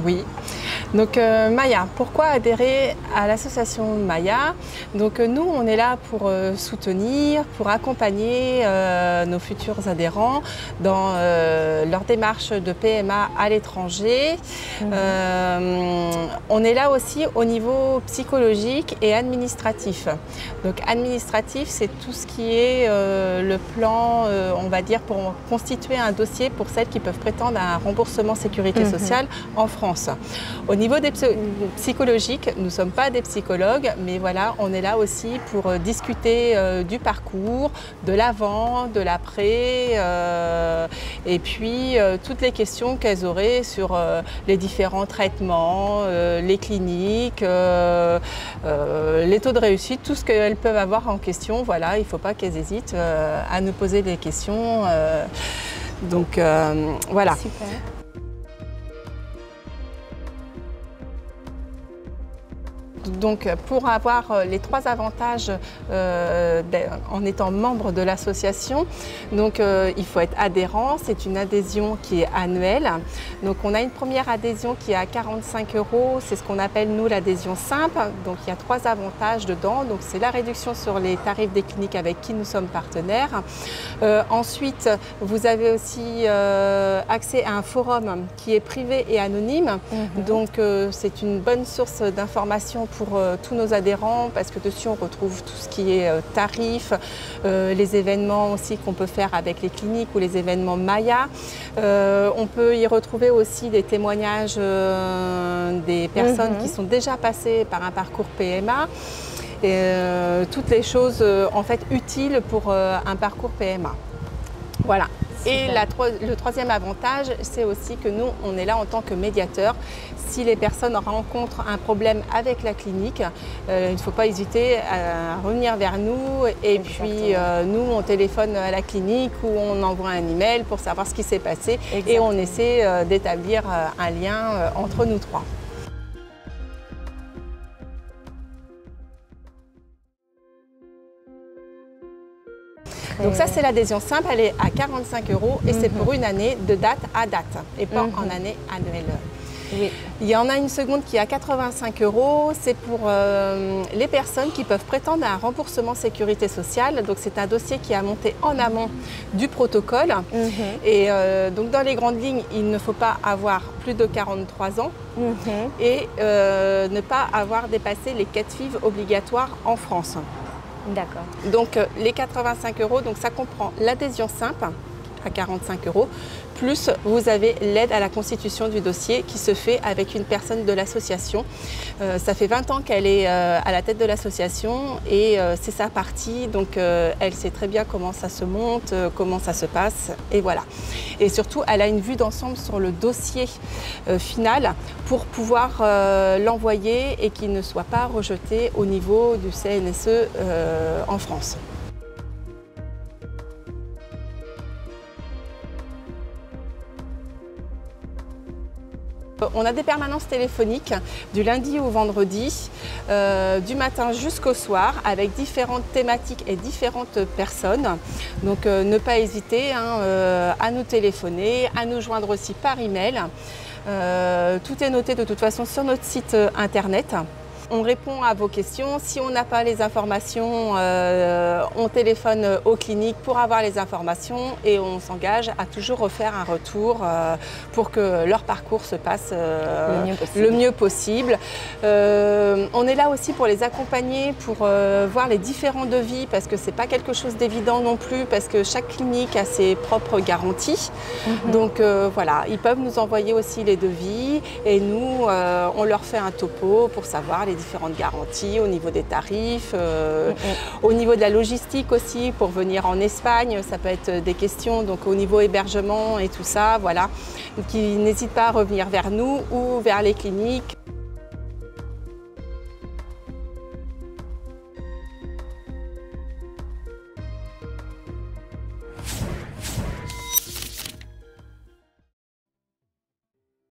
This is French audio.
Oui. Donc Maya, pourquoi adhérer à l'association Maya? Donc nous, on est là pour soutenir, pour accompagner nos futurs adhérents dans leur démarche de PMA à l'étranger. On est là aussi au niveau psychologique et administratif. Donc administratif, c'est tout ce qui est le plan, on va dire, pour constituer un dossier pour celles qui peuvent prétendre à un remboursement sécurité sociale en France. Au niveau des psychologiques, nous ne sommes pas des psychologues, mais voilà, on est là aussi pour discuter du parcours, de l'avant, de l'après, et puis toutes les questions qu'elles auraient sur les différents traitements, les cliniques, les taux de réussite, tout ce qu'elles peuvent avoir en question. Voilà, il ne faut pas qu'elles hésitent à nous poser des questions. Donc voilà. Super. Donc pour avoir les 3 avantages en étant membre de l'association, donc il faut être adhérent, c'est une adhésion qui est annuelle. Donc on a une première adhésion qui est à 45 €, c'est ce qu'on appelle nous l'adhésion simple. Donc il y a 3 avantages dedans, donc c'est la réduction sur les tarifs des cliniques avec qui nous sommes partenaires. Ensuite, vous avez aussi accès à un forum qui est privé et anonyme, donc c'est une bonne source d'information pour tous nos adhérents parce que dessus on retrouve tout ce qui est tarifs, les événements aussi qu'on peut faire avec les cliniques ou les événements Maya. On peut y retrouver aussi des témoignages des personnes qui sont déjà passées par un parcours PMA. Et, toutes les choses en fait utiles pour un parcours PMA. Voilà. Et le troisième avantage, c'est aussi que nous, on est là en tant que médiateur. Si les personnes rencontrent un problème avec la clinique, il ne faut pas hésiter à revenir vers nous. Et puis, nous, on téléphone à la clinique ou on envoie un email pour savoir ce qui s'est passé. Et on essaie d'établir un lien entre nous 3. Donc ça, c'est l'adhésion simple, elle est à 45 € et c'est pour une année de date à date et pas en année annuelle. Oui. Il y en a une seconde qui est à 85 €, c'est pour les personnes qui peuvent prétendre à un remboursement sécurité sociale. Donc c'est un dossier qui a monté en amont du protocole. Et donc dans les grandes lignes, il ne faut pas avoir plus de 43 ans et ne pas avoir dépassé les 4 FIV obligatoires en France. D'accord. Donc les 85 €, donc ça comprend l'adhésion simple à 45 €, plus vous avez l'aide à la constitution du dossier qui se fait avec une personne de l'association. Ça fait 20 ans qu'elle est à la tête de l'association et c'est sa partie, donc elle sait très bien comment ça se monte, comment ça se passe, et voilà. Et surtout, elle a une vue d'ensemble sur le dossier final pour pouvoir l'envoyer et qu'il ne soit pas rejeté au niveau du CNSE en France. On a des permanences téléphoniques du lundi au vendredi, du matin jusqu'au soir, avec différentes thématiques et différentes personnes. Donc ne pas hésiter à nous téléphoner, à nous joindre aussi par email. Tout est noté de toute façon sur notre site internet. On répond à vos questions. Si on n'a pas les informations, on téléphone aux cliniques pour avoir les informations et on s'engage à toujours refaire un retour pour que leur parcours se passe le mieux possible. On est là aussi pour les accompagner, pour voir les différents devis parce que ce n'est pas quelque chose d'évident non plus parce que chaque clinique a ses propres garanties. Donc voilà, ils peuvent nous envoyer aussi les devis et nous, on leur fait un topo pour savoir les différentes garanties au niveau des tarifs, au niveau de la logistique aussi pour venir en Espagne, ça peut être des questions donc au niveau hébergement et tout ça, voilà. Donc ils n'hésitent pas à revenir vers nous ou vers les cliniques.